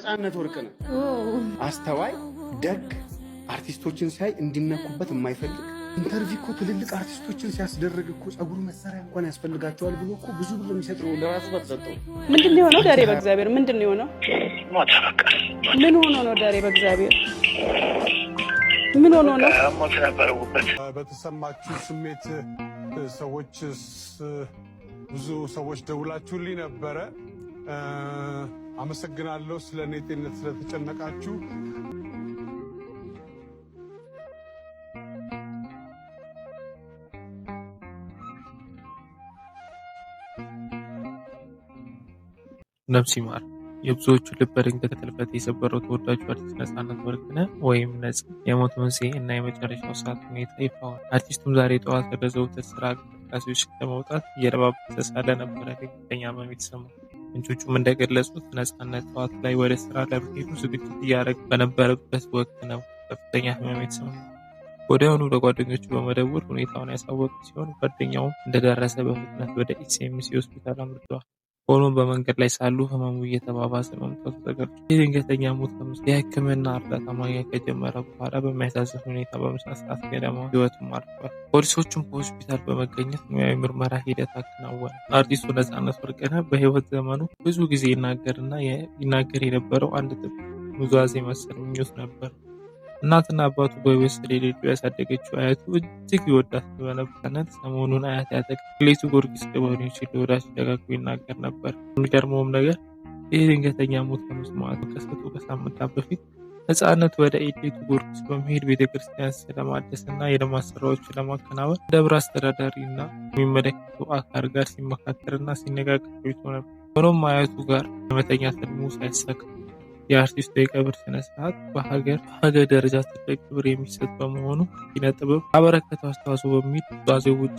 ነፃነት ወርቅነህ አስተዋይ ደግ አርቲስቶችን ሳይ እንዲነኩበት የማይፈልግ ኢንተርቪው እኮ ትልልቅ አርቲስቶችን ሲያስደርግ እኮ ጸጉሩ መሰሪያ እንኳን ያስፈልጋቸዋል ብሎ እኮ ብዙ ብር የሚሰጠው ለራሱ በተሰጠው ምንድነው የሆነው? ዳሬ በእግዚአብሔር ምንድነው የሆነው? ሞት በቃ ምን ሆኖ ነው? ዳሬ በእግዚአብሔር ምን ሆኖ ነው? ሞት ነበረውበት። በተሰማችሁ ስሜት ሰዎችስ ብዙ ሰዎች ደውላችሁልኝ ነበረ። አመሰግናለሁ ስለኔ ጤንነት ስለተጨነቃችሁ። ነፍስ ይማር። የብዙዎቹ ልብ በድንገት ህልፈት የሰበረው ተወዳጁ አርቲስት ነፃነት ወርቅነህ ወይም ነፂ የሞት መንስኤ እና የመጨረሻው ሰዓት ሁኔታ ይፋ ሆነ። አርቲስቱም ዛሬ ጠዋት ከዘወትር ስራ እንቅስቃሴዎች ለመውጣት እየለባበሰ ሳለ ነበረ ከፍተኛ ህመም የተሰማው። ምንጮቹም እንደገለጹት ነፃነት ጠዋት ላይ ወደ ስራ ለመሄዱ ዝግጅት እያደረገ በነበረበት ወቅት ነው ከፍተኛ ህመም የተሰማው። ወዲያውኑ ለጓደኞቹ በመደወል ሁኔታውን ያሳወቀ ሲሆን ጓደኛውም እንደደረሰ በፍጥነት ወደ ኢሲኤምሲ ሆስፒታል አምርተዋል። ሆኖም በመንገድ ላይ ሳሉ ህመሙ እየተባባሰ መምጣቱ ተገልጿል። ይህ ድንገተኛ ሞት የህክምና እርዳታ ማግኘት ከጀመረ በኋላ በሚያሳዝን ሁኔታ በምሳ ሰዓት ገደማ ህይወቱም አልፏል። ፖሊሶቹም በሆስፒታል በመገኘት ሙያዊ ምርመራ ሂደት አከናወነ። አርቲስቱ ነፃነት ወርቅነህ በህይወት ዘመኑ ብዙ ጊዜ ይናገር የነበረው አንድ ጥብቅ ኑዛዜ መሰል ምኞት ነበር። እናትና አባቱ በህይወት ስለሌሉ ያሳደገችው አያቱ እጅግ ይወዳት በነበረነት ሰሞኑን አያት ያጠቅሌቱ ጊዮርጊስ ገበሬዎች ለወዳጅ ደጋግሞ ይናገር ነበር። የሚገርመውም ነገር ይህ ድንገተኛ ሞት ከመስማቱ ከሰጡ ከሳምንታት በፊት ነፃነት ወደ ኢሌቱ ጊዮርጊስ በመሄድ ቤተክርስቲያን ስለማደስና የልማት ስራዎችን ለማከናወን ደብረ አስተዳዳሪ እና የሚመለከተው አካል ጋር ሲመካከርና ሲነጋገር ቆይቶ ነበር። ሆኖም አያቱ ጋር የመተኛት ህልሙ ሳይሳካ የአርቲስቱ የቀብር ስነስርዓት በሀገር ደረጃ ትልቅ ክብር የሚሰጥ በመሆኑ ኪነጥበብ አበረከተው አስተዋጽኦ በሚል ዛዜው ውጪ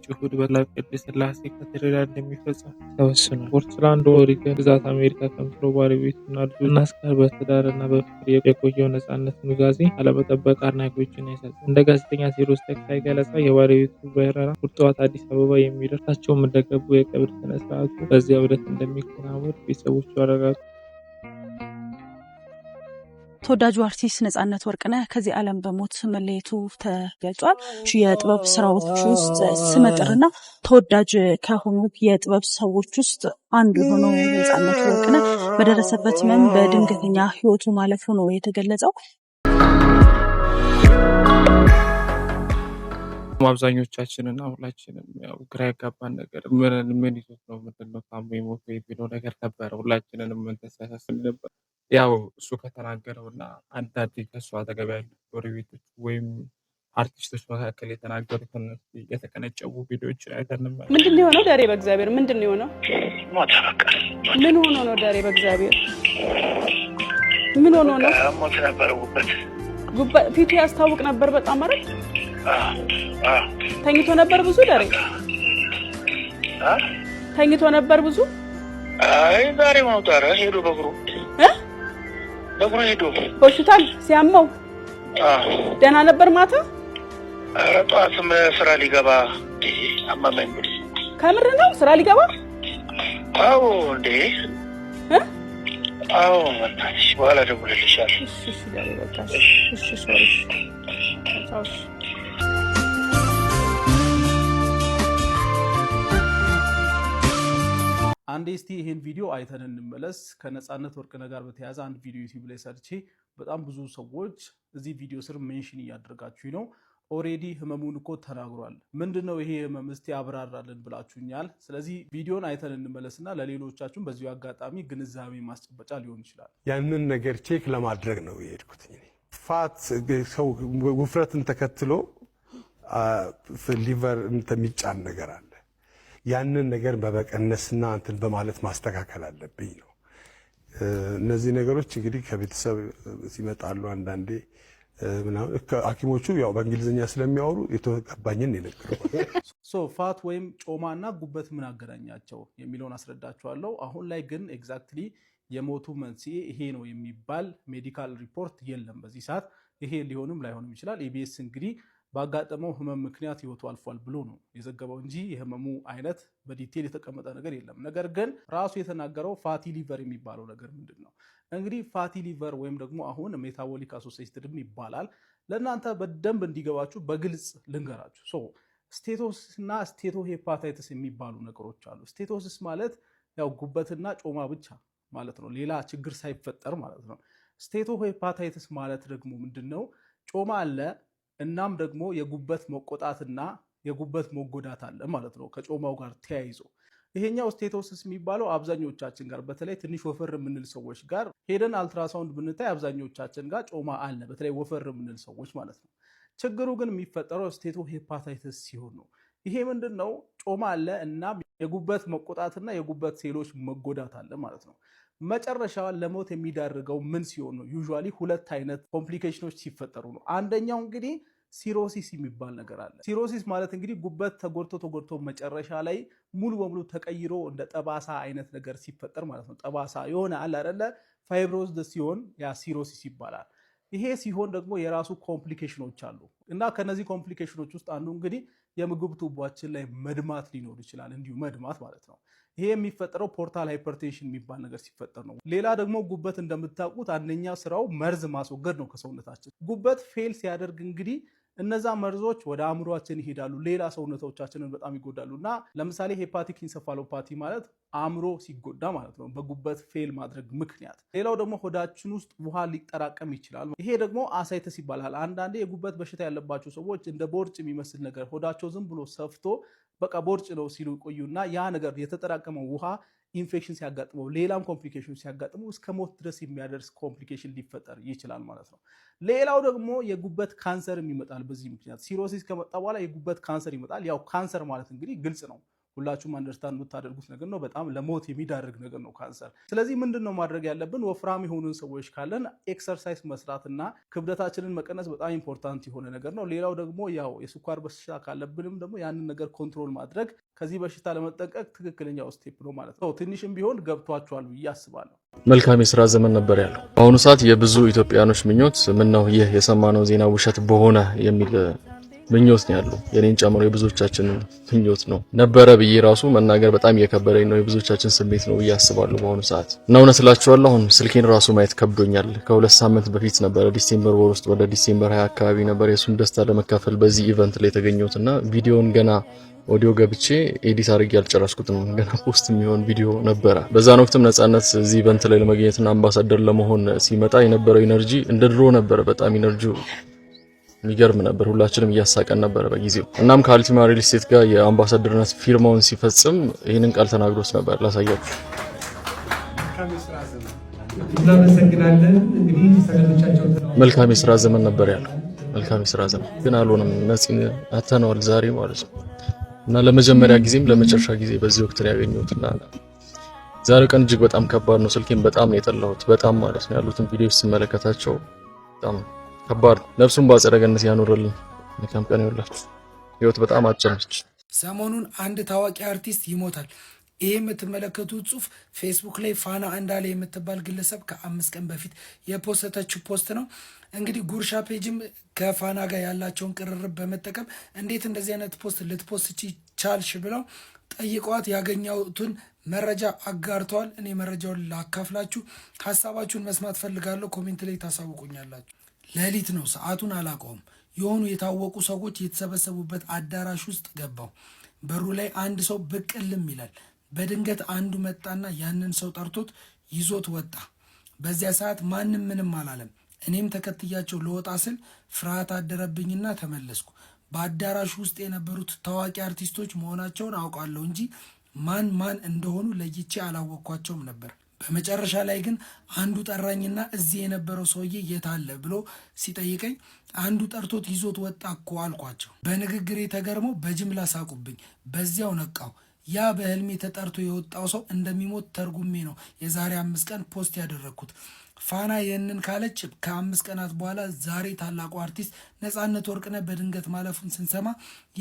ጭሁድ በላ ቅድስት ሥላሴ ካቴድራል እንደሚፈጸም ተወስኗል። ፖርትላንድ ኦሪገን ግዛት አሜሪካ ከምትኖረው ባለቤቱና ልጆቹ ጋር በትዳርና በፍቅር የቆየው ነፃነት ኑዛዜ አለመጠበቅ አድናቂዎችን ያሳዝናል። እንደ ጋዜጠኛ ቴዎድሮስ ተክላይ ገለጻ የባለቤቱ በረራ እሑድ ጠዋት አዲስ አበባ የሚደርስ እሳቸውም እንደገቡ የቀብር ስነስርዓቱ በዚያው ዕለት እንደሚከናወን ቤተሰቦቹ አረጋግጠዋል። ተወዳጁ አርቲስት ነፃነት ወርቅነህ ከዚህ ዓለም በሞት መለየቱ ተገልጿል። የጥበብ ስራዎች ውስጥ ስመጥርና ተወዳጅ ከሆኑ የጥበብ ሰዎች ውስጥ አንዱ የሆነው ነፃነት ወርቅነህ በደረሰበት ህመም በድንገተኛ ህይወቱ ማለፉ ነው የተገለጸው። አብዛኞቻችንና ሁላችንም ያው ግራ ያጋባን ነገር ምን ይዞት ነው ምንድነው ታሞ የሞተው የሚለው ነገር ነበረ። ሁላችንንም መንተሳሰብ ነበር። ያው እሱ ከተናገረውና አንዳንድ ከእሱ አጠገብ ያሉ ጎረቤቶች ወይም አርቲስቶች መካከል የተናገሩትን የተቀነጨቡ ቪዲዮዎችን አይተን ነበር። ምንድነው የሆነው? ዳሬ በእግዚአብሔር ምንድነው የሆነው? ሞት በቃ ምን ሆኖ ነው? ዳሬ በእግዚአብሔር ምን ሆኖ ነው? ሞት ነበረውበት። ፊቱ ያስታውቅ ነበር በጣም ማለት ተኝቶ ነበር ብዙ። ዳሬ ተኝቶ ነበር ብዙ። አይ ዛሬ ማውጣራ ሄዶ በእግሩ ሄዶ ሆስፒታል ሲያመው ደህና ነበር ማታ። ጠዋትም ስራ ሊገባ አማማኝ ብሎ ከምር ነው ስራ ሊገባ? አዎ እንዴ አዎ ወጣሽ በኋላ ደውልልሻለሁ። እሺ ዳሬ በቃ እሺ ሶሪ ታውሽ አንዴ እስቲ ይሄን ቪዲዮ አይተን እንመለስ። ከነፃነት ወርቅነህ ጋር በተያያዘ አንድ ቪዲዮ ዩቲዩብ ላይ ሰርቼ በጣም ብዙ ሰዎች እዚህ ቪዲዮ ስር ሜንሽን እያደረጋችሁ ነው። ኦሬዲ ህመሙን እኮ ተናግሯል። ምንድነው ይሄ ህመም እስቲ አብራራልን ብላችሁኛል። ስለዚህ ቪዲዮን አይተን እንመለስና ለሌሎቻችሁም በዚሁ አጋጣሚ ግንዛቤ ማስጨበጫ ሊሆን ይችላል። ያንን ነገር ቼክ ለማድረግ ነው የሄድኩት። ፋት ሰው ውፍረትን ተከትሎ ሊቨር የሚጫን ነገር አለ። ያንን ነገር በመቀነስና እንትን በማለት ማስተካከል አለብኝ ነው። እነዚህ ነገሮች እንግዲህ ከቤተሰብ ሲመጣሉ አንዳንዴ ምናምን ሐኪሞቹ ያው በእንግሊዝኛ ስለሚያወሩ የተቀባኝን የነገርኩት። ፋት ወይም ጮማና ጉበት ምን አገናኛቸው የሚለውን አስረዳችኋለሁ። አሁን ላይ ግን ኤግዛክትሊ የሞቱ መንስኤ ይሄ ነው የሚባል ሜዲካል ሪፖርት የለም በዚህ ሰዓት። ይሄ ሊሆንም ላይሆንም ይችላል። ኢቢኤስ እንግዲህ ባጋጠመው ህመም ምክንያት ህይወቱ አልፏል ብሎ ነው የዘገበው እንጂ የህመሙ አይነት በዲቴል የተቀመጠ ነገር የለም። ነገር ግን ራሱ የተናገረው ፋቲ ሊቨር የሚባለው ነገር ምንድነው? እንግዲህ ፋቲ ሊቨር ወይም ደግሞ አሁን ሜታቦሊክ አሶሲኤትድ ይባላል። ለእናንተ በደንብ እንዲገባችሁ በግልጽ ልንገራችሁ። ስቴቶሲስ እና ስቴቶሄፓታይተስ የሚባሉ ነገሮች አሉ። ስቴቶሲስ ማለት ያው ጉበትና ጮማ ብቻ ማለት ነው፣ ሌላ ችግር ሳይፈጠር ማለት ነው። ስቴቶሄፓታይተስ ማለት ደግሞ ምንድነው? ጮማ አለ እናም ደግሞ የጉበት መቆጣትና የጉበት መጎዳት አለ ማለት ነው ከጮማው ጋር ተያይዞ። ይሄኛው ስቴቶሲስ የሚባለው አብዛኞቻችን ጋር በተለይ ትንሽ ወፈር የምንል ሰዎች ጋር ሄደን አልትራሳውንድ ብንታይ አብዛኞቻችን ጋር ጮማ አለ፣ በተለይ ወፈር የምንል ሰዎች ማለት ነው። ችግሩ ግን የሚፈጠረው ስቴቶሄፓታይተስ ሲሆን ነው። ይሄ ምንድነው? ጮማ አለ እና የጉበት መቆጣትና የጉበት ሴሎች መጎዳት አለ ማለት ነው። መጨረሻ ለሞት የሚዳርገው ምን ሲሆን ነው? ዩዥዋሊ ሁለት አይነት ኮምፕሊኬሽኖች ሲፈጠሩ ነው። አንደኛው እንግዲህ ሲሮሲስ የሚባል ነገር አለ። ሲሮሲስ ማለት እንግዲህ ጉበት ተጎድቶ መጨረሻ ላይ ሙሉ በሙሉ ተቀይሮ እንደ ጠባሳ አይነት ነገር ሲፈጠር ማለት ነው። ጠባሳ የሆነ አለ አይደለ? ፋይብሮዝድ ሲሆን ያ ሲሮሲስ ይባላል። ይሄ ሲሆን ደግሞ የራሱ ኮምፕሊኬሽኖች አሉ እና ከነዚህ ኮምፕሊኬሽኖች ውስጥ አንዱ እንግዲህ የምግብ ቱቦአችን ላይ መድማት ሊኖር ይችላል። እንዲሁ መድማት ማለት ነው። ይሄ የሚፈጠረው ፖርታል ሃይፐርቴንሽን የሚባል ነገር ሲፈጠር ነው። ሌላ ደግሞ ጉበት እንደምታውቁት አንደኛ ስራው መርዝ ማስወገድ ነው ከሰውነታችን። ጉበት ፌል ሲያደርግ እንግዲህ እነዛ መርዞች ወደ አእምሯችን ይሄዳሉ፣ ሌላ ሰውነቶቻችንን በጣም ይጎዳሉ እና ለምሳሌ ሄፓቲክ ኢንሰፋሎፓቲ ማለት አእምሮ ሲጎዳ ማለት ነው በጉበት ፌል ማድረግ ምክንያት። ሌላው ደግሞ ሆዳችን ውስጥ ውሃ ሊጠራቀም ይችላል። ይሄ ደግሞ አሳይተስ ይባላል። አንዳንዴ የጉበት በሽታ ያለባቸው ሰዎች እንደ ቦርጭ የሚመስል ነገር ሆዳቸው ዝም ብሎ ሰፍቶ በቃ ቦርጭ ነው ሲሉ ቆዩና ያ ነገር የተጠራቀመው ውሃ ኢንፌክሽን ሲያጋጥመው ሌላም ኮምፕሊኬሽን ሲያጋጥመው እስከ ሞት ድረስ የሚያደርስ ኮምፕሊኬሽን ሊፈጠር ይችላል ማለት ነው። ሌላው ደግሞ የጉበት ካንሰር ይመጣል። በዚህ ምክንያት ሲሮሲስ ከመጣ በኋላ የጉበት ካንሰር ይመጣል። ያው ካንሰር ማለት እንግዲህ ግልጽ ነው፣ ሁላችሁም አንደርስታንድ የምታደርጉት ነገር ነው። በጣም ለሞት የሚዳርግ ነገር ነው ካንሰር። ስለዚህ ምንድነው ማድረግ ያለብን? ወፍራም የሆኑን ሰዎች ካለን ኤክሰርሳይዝ መስራትና ክብደታችንን መቀነስ በጣም ኢምፖርታንት የሆነ ነገር ነው። ሌላው ደግሞ ያው የስኳር በሽታ ካለብንም ደግሞ ያንን ነገር ኮንትሮል ማድረግ ከዚህ በሽታ ለመጠንቀቅ ትክክለኛው ስቴፕ ነው ማለት ነው። ትንሽም ቢሆን ገብቷችኋል ብዬ አስባለሁ። መልካም የስራ ዘመን ነበር ያለው። በአሁኑ ሰዓት የብዙ ኢትዮጵያኖች ምኞት ምነው ይህ የሰማነው ዜና ውሸት በሆነ የሚል ምኞት ነው ያለው። የኔን ጨምሮ የብዙዎቻችን ምኞት ነው ነበረ ብዬ ራሱ መናገር በጣም እየከበደኝ ነው። የብዙዎቻችን ስሜት ነው ብዬ አስባለሁ በአሁኑ ሰዓት እና እውነት እላችኋለሁ አሁን ስልኬን ራሱ ማየት ከብዶኛል። ከ2 ሳምንት በፊት ነበረ ዲሴምበር ወር ውስጥ ወደ ዲሴምበር 20 አካባቢ ነበር የሱን ደስታ ለመካፈል በዚህ ኢቨንት ላይ የተገኘሁትና ቪዲዮውን ገና ኦዲዮ ገብቼ ኤዲት አድርጌ ያልጨረስኩትም ገና ፖስት የሚሆን ቪዲዮ ነበረ። በዛን ወቅትም ነጻነት እዚህ ኢቨንት ላይ ለመገኘትና አምባሳደር ለመሆን ሲመጣ የነበረው ኢነርጂ እንደ ድሮ ነበረ። በጣም ኢነርጂው የሚገርም ነበር። ሁላችንም እያሳቀን ነበረ በጊዜው። እናም ከአልቲማ ሪል ስቴት ጋር የአምባሳደርነት ፊርማውን ሲፈጽም ይህንን ቃል ተናግሮት ነበር። ላሳያችሁ። መልካም የስራ ዘመን ነበር ያለው። መልካም የስራ ዘመን ግን አልሆነም። ነፂን አተነዋል ዛሬ ማለት ነው እና ለመጀመሪያ ጊዜም ለመጨረሻ ጊዜ በዚህ ወቅት ላይ ያገኘሁትና ዛሬ ቀን እጅግ በጣም ከባድ ነው። ስልኬን በጣም ነው የጠላሁት፣ በጣም ማለት ነው። ያሉትን ቪዲዮዎች ስመለከታቸው በጣም ከባድ። ነፍሱን በአጸደ ገነት ያኖርልን። መልካም ቀን ይሁንላችሁ። ህይወት በጣም አጭር ነች። ሰሞኑን አንድ ታዋቂ አርቲስት ይሞታል። ይህ የምትመለከቱት ጽሁፍ ፌስቡክ ላይ ፋና እንዳለ የምትባል ግለሰብ ከ5 ቀን በፊት የፖስተችው ፖስት ነው። እንግዲህ ጉርሻ ፔጅም ከፋና ጋር ያላቸውን ቅርርብ በመጠቀም እንዴት እንደዚህ አይነት ፖስት ልትፖስት ቻልሽ ብለው ጠይቀዋት ያገኘሁትን መረጃ አጋርተዋል። እኔ መረጃውን ላካፍላችሁ፣ ሀሳባችሁን መስማት ፈልጋለሁ። ኮሜንት ላይ ታሳውቁኛላችሁ። ሌሊት ነው፣ ሰዓቱን አላውቀውም። የሆኑ የታወቁ ሰዎች የተሰበሰቡበት አዳራሽ ውስጥ ገባው። በሩ ላይ አንድ ሰው ብቅልም ይላል። በድንገት አንዱ መጣና ያንን ሰው ጠርቶት ይዞት ወጣ። በዚያ ሰዓት ማንም ምንም አላለም። እኔም ተከትያቸው ለወጣ ስል ፍርሃት አደረብኝና ተመለስኩ። በአዳራሹ ውስጥ የነበሩት ታዋቂ አርቲስቶች መሆናቸውን አውቃለሁ እንጂ ማን እንደሆኑ ለይቼ አላወቅኳቸውም ነበር። በመጨረሻ ላይ ግን አንዱ ጠራኝና እዚህ የነበረው ሰውዬ የት አለ ብሎ ሲጠይቀኝ አንዱ ጠርቶት ይዞት ወጣ እኮ አልኳቸው። በንግግሬ ተገርመው በጅምላ ሳቁብኝ። በዚያው ነቃው። ያ በህልሜ ተጠርቶ የወጣው ሰው እንደሚሞት ተርጉሜ ነው የዛሬ 5 ቀን ፖስት ያደረግኩት። ፋና ይህንን ካለች ከ5 ቀናት በኋላ ዛሬ ታላቁ አርቲስት ነጻነት ወርቅነህ በድንገት ማለፉን ስንሰማ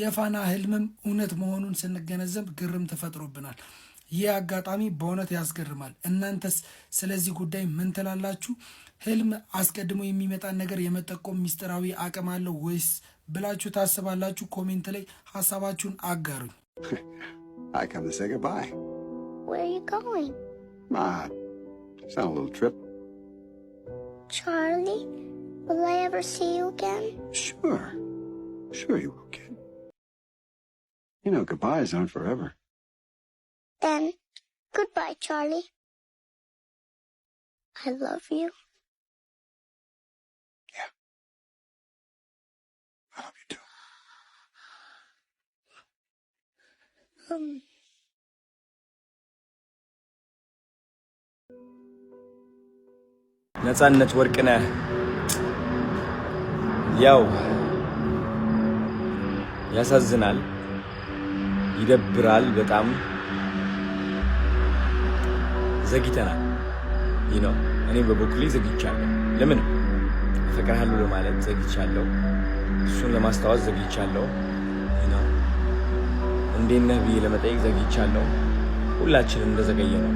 የፋና ህልምም እውነት መሆኑን ስንገነዘብ ግርም ተፈጥሮብናል። ይህ አጋጣሚ በእውነት ያስገርማል። እናንተስ ስለዚህ ጉዳይ ምን ትላላችሁ? ህልም አስቀድሞ የሚመጣን ነገር የመጠቆም ሚስጥራዊ አቅም አለው ወይስ ብላችሁ ታስባላችሁ? ኮሜንት ላይ ሀሳባችሁን አጋሩኝ። I come to say goodbye. Where are you going? Just on a little trip. Charlie, will I ever see you again? Sure. Sure you will, kid. You know, goodbyes aren't forever. Then, goodbye, Charlie. I love you. Yeah. I love you too. ነጻነት ወርቅነህ ያው ያሳዝናል፣ ይደብራል። በጣም ዘግይተናል። እኔ በበኩሌ ዘግይቻለሁ። ለምን አፈቅርሃለሁ ለማለት ዘግይቻለሁ። እሱን ለማስታወስ ዘግይቻለሁ። እንዴት ነህ ብዬ ለመጠየቅ ዘግይቻለሁ። ሁላችንም እንደዘገየ ነው።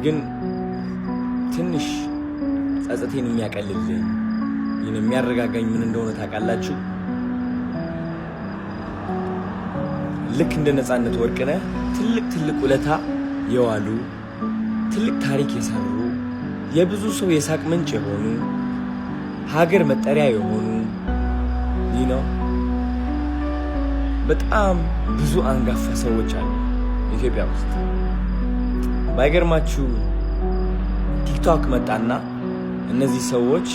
ግን ትንሽ ጸጸቴን የሚያቀልልኝ የሚያረጋጋኝ ምን እንደሆነ ታውቃላችሁ? ልክ እንደ ነጻነት ወርቅነህ ትልቅ ውለታ የዋሉ ትልቅ ታሪክ የሰሩ የብዙ ሰው የሳቅ ምንጭ የሆኑ ሀገር መጠሪያ የሆኑ በጣም ብዙ አንጋፋ ሰዎች አሉ ኢትዮጵያ ውስጥ። ባይገርማችሁ ቲክቶክ መጣና እነዚህ ሰዎች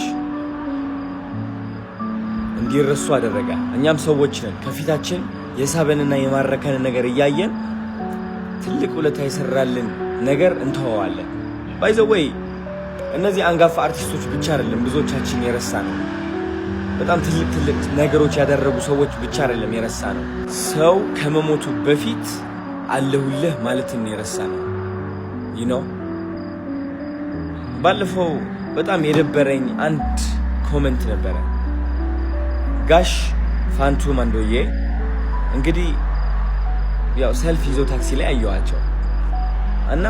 እንዲረሱ አደረገ። እኛም ሰዎች ነን፣ ከፊታችን የሳበንና የማረከን ነገር እያየን ትልቅ ውለታ የሰራልን ነገር እንተዋዋለን። ባይ ዘ ወይ እነዚህ አንጋፋ አርቲስቶች ብቻ አይደለም ብዙዎቻችን የረሳ ነው። በጣም ትልቅ ነገሮች ያደረጉ ሰዎች ብቻ አይደለም የረሳ ነው። ሰው ከመሞቱ በፊት አለሁልህ ማለትን የረሳ ነው። ባለፈው በጣም የደበረኝ አንድ ኮሜንት ነበረ። ጋሽ ፋንቱ ማንዶዬ እንግዲህ ያው ሰልፍ ይዞ ታክሲ ላይ አየዋቸው እና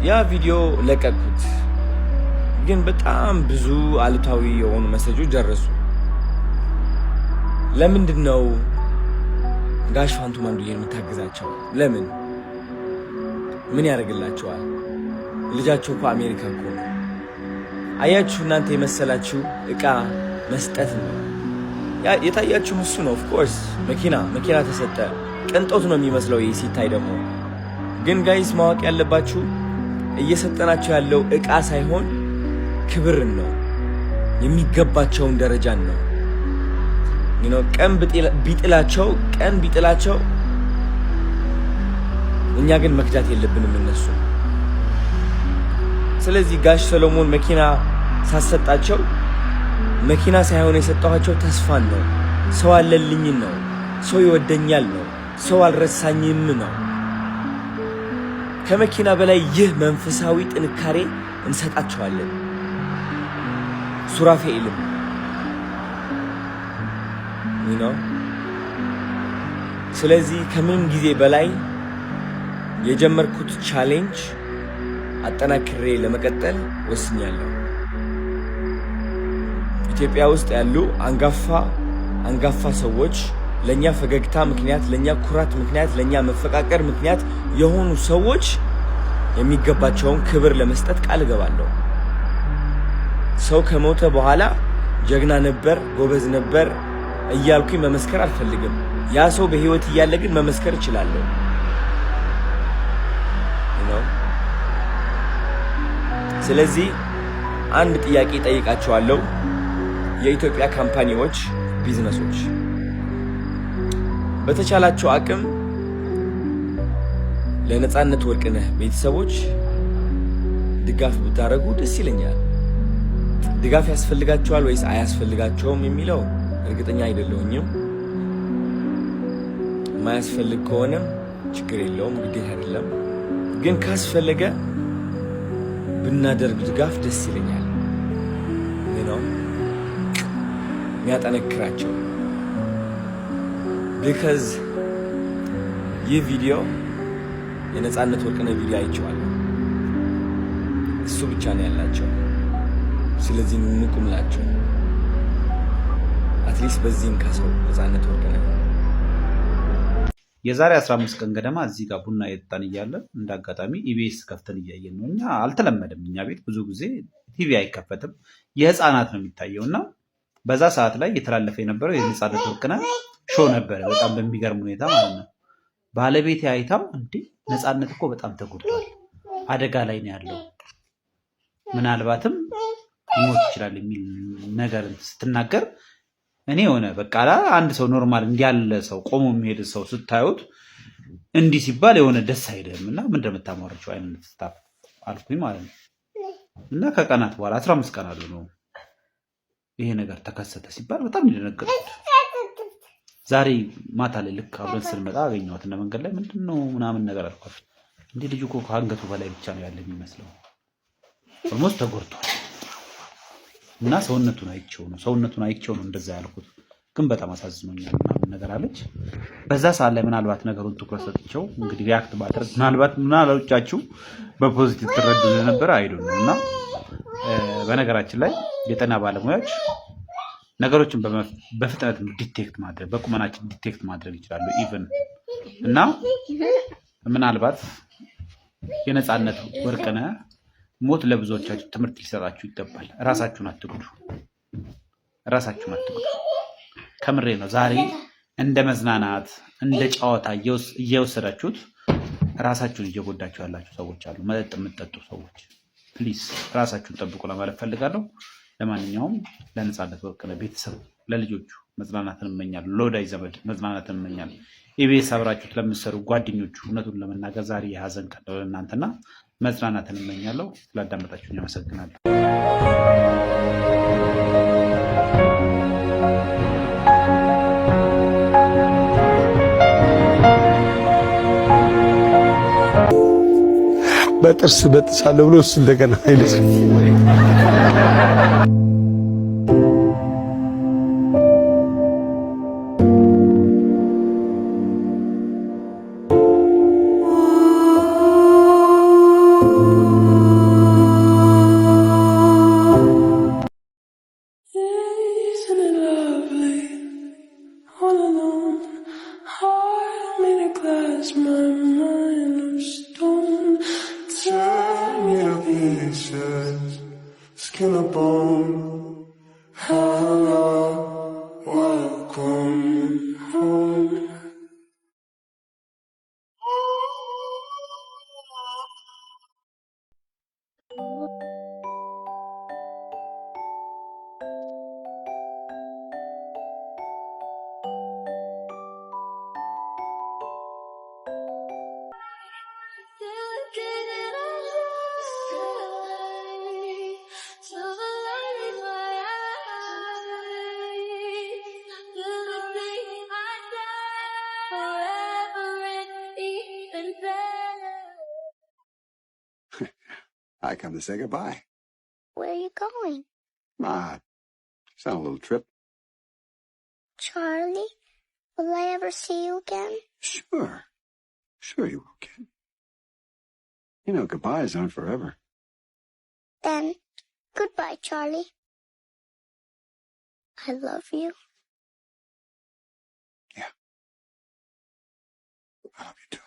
ያ ቪዲዮ ለቀቁት። ግን በጣም ብዙ አሉታዊ የሆኑ መሰጆች ደረሱ። ለምንድን ነው ጋሽ ፋንቱ ማንዶዬን የምታግዛቸው? ለምን? ምን ያደርግላቸዋል? ልጃቸው እኮ አሜሪካ እኮ ነው። አያችሁ፣ እናንተ የመሰላችሁ እቃ መስጠት ነው የታያችሁ። እሱ ነው ኦፍ ኮርስ መኪና ተሰጠ። ቅንጦት ነው የሚመስለው ይህ ሲታይ ደግሞ። ግን ጋይስ ማወቅ ያለባችሁ እየሰጠናቸው ያለው እቃ ሳይሆን ክብርን ነው፣ የሚገባቸውን ደረጃን ነው። ቀን ቢጥላቸው እኛ ግን መክዳት የለብንም እነሱ። ስለዚህ ጋሽ ሰሎሞን መኪና ሳሰጣቸው መኪና ሳይሆን የሰጠኋቸው ተስፋን ነው፣ ሰው አለልኝን ነው፣ ሰው ይወደኛል ነው፣ ሰው አልረሳኝም ነው። ከመኪና በላይ ይህ መንፈሳዊ ጥንካሬ እንሰጣቸዋለን። ሱራፌልም ስለዚህ ከምንም ጊዜ በላይ የጀመርኩት ቻሌንጅ አጠናክሬ ለመቀጠል ወስኛለሁ። ኢትዮጵያ ውስጥ ያሉ አንጋፋ ሰዎች ለኛ ፈገግታ ምክንያት፣ ለኛ ኩራት ምክንያት፣ ለኛ መፈቃቀር ምክንያት የሆኑ ሰዎች የሚገባቸውን ክብር ለመስጠት ቃል እገባለሁ። ሰው ከሞተ በኋላ ጀግና ነበር፣ ጎበዝ ነበር እያልኩኝ መመስከር አልፈልግም። ያ ሰው በህይወት እያለ ግን መመስከር እችላለሁ። ስለዚህ አንድ ጥያቄ ጠይቃቸዋለሁ። የኢትዮጵያ ካምፓኒዎች፣ ቢዝነሶች በተቻላቸው አቅም ለነጻነት ወርቅነህ ቤተሰቦች ድጋፍ ብታደርጉ ደስ ይለኛል። ድጋፍ ያስፈልጋቸዋል ወይስ አያስፈልጋቸውም የሚለው እርግጠኛ አይደለሁኝም። ማያስፈልግ ከሆነ ችግር የለውም፣ ግዴታ አይደለም። ግን ካስፈለገ ብናደርግ ድጋፍ ደስ ይለኛል። የሚያጠነክራቸው ቢካዝ ይህ ቪዲዮ የነጻነት ወርቅነህ ቪዲዮ አይቼዋለሁ። እሱ ብቻ ነው ያላቸው። ስለዚህ እንቁምላቸው። አትሊስት በዚህም ካሰው ነጻነት ወርቅነህ የዛሬ 15 ቀን ገደማ እዚህ ጋር ቡና የጠጣን እያለ እንዳጋጣሚ ኢቢኤስ ከፍተን እያየን ነው። እኛ አልተለመደም፣ እኛ ቤት ብዙ ጊዜ ቲቪ አይከፈትም፣ የህፃናት ነው የሚታየው እና በዛ ሰዓት ላይ የተላለፈ የነበረው የነፃነት ወርቅነህ ሾው ነበረ። በጣም በሚገርም ሁኔታ ማለት ነው። ባለቤቴ አይታው እንዴ ነፃነት እኮ በጣም ተጎድቷል፣ አደጋ ላይ ነው ያለው፣ ምናልባትም ሊሞት ይችላል የሚል ነገር ስትናገር እኔ ሆነ በቃ አንድ ሰው ኖርማል እንዲያለ ሰው ቆሞ የሚሄድ ሰው ስታዩት እንዲህ ሲባል የሆነ ደስ አይደለም እና ምን እንደምታሟርቸው አይነት ስታፍ አልኩኝ ማለት ነው። እና ከቀናት በኋላ 15 ቀን አሉ ነው ይሄ ነገር ተከሰተ ሲባል በጣም እንደነገርኩት ዛሬ ማታ ላይ ልክ አብረን ስንመጣ አገኘኋት እና መንገድ ላይ ምንድነው ምናምን ነገር አልኳት። እንዴ ልጅ እኮ ከአንገቱ በላይ ብቻ ነው ያለ የሚመስለው፣ ኦልሞስት ተጎድቷል እና ሰውነቱን አይቼው ነው እንደዛ ያልኩት፣ ግን በጣም አሳዝኖኛል ምናምን ነገር አለች። በዛ ሰዓት ላይ ምናልባት ነገሩን ትኩረት ሰጥቼው እንግዲህ ሪያክት ባደርግ ምናልባቶቻችሁ በፖዚቲቭ ትረዱ እንደነበረ አይደለም እና በነገራችን ላይ የጤና ባለሙያዎች ነገሮችን በፍጥነት ዲቴክት ማድረግ በቁመናችን ዲቴክት ማድረግ ይችላሉ ኢቭን እና ምናልባት የነፃነት ወርቅነህ ሞት ለብዙዎቻችሁ ትምህርት ሊሰጣችሁ ይገባል። ራሳችሁን አትጉዱ። ከምሬ ነው። ዛሬ እንደ መዝናናት እንደ ጨዋታ እየወሰዳችሁት ራሳችሁን እየጎዳችሁ ያላችሁ ሰዎች አሉ። መጠጥ የምትጠጡ ሰዎች ፕሊዝ ራሳችሁን ጠብቁ ለማለት ፈልጋለሁ። ለማንኛውም ለነፃነት ወርቅነህ ቤተሰብ ለልጆቹ መዝናናትን እመኛለሁ። ለወዳጅ ዘመድ መዝናናትን እመኛለሁ። ኢቢኤስ አብራችሁት ለምትሰሩ ጓደኞቹ እውነቱን ለመናገር ዛሬ የሀዘን ቀን ነው ለእናንተና መዝናናትን እመኛለሁ። ስላዳመጣችሁኝ አመሰግናለሁ። በጥርስ በጥሳለሁ ብሎ እሱ እንደገና አይልጽ skin up on. Hello, welcome home. I come to say goodbye. Where are you going? Just on a little trip. Charlie, will I ever see you again? Sure you will, kid. You know, goodbyes aren't forever. Then, goodbye, Charlie. I love you. Yeah. I love you too.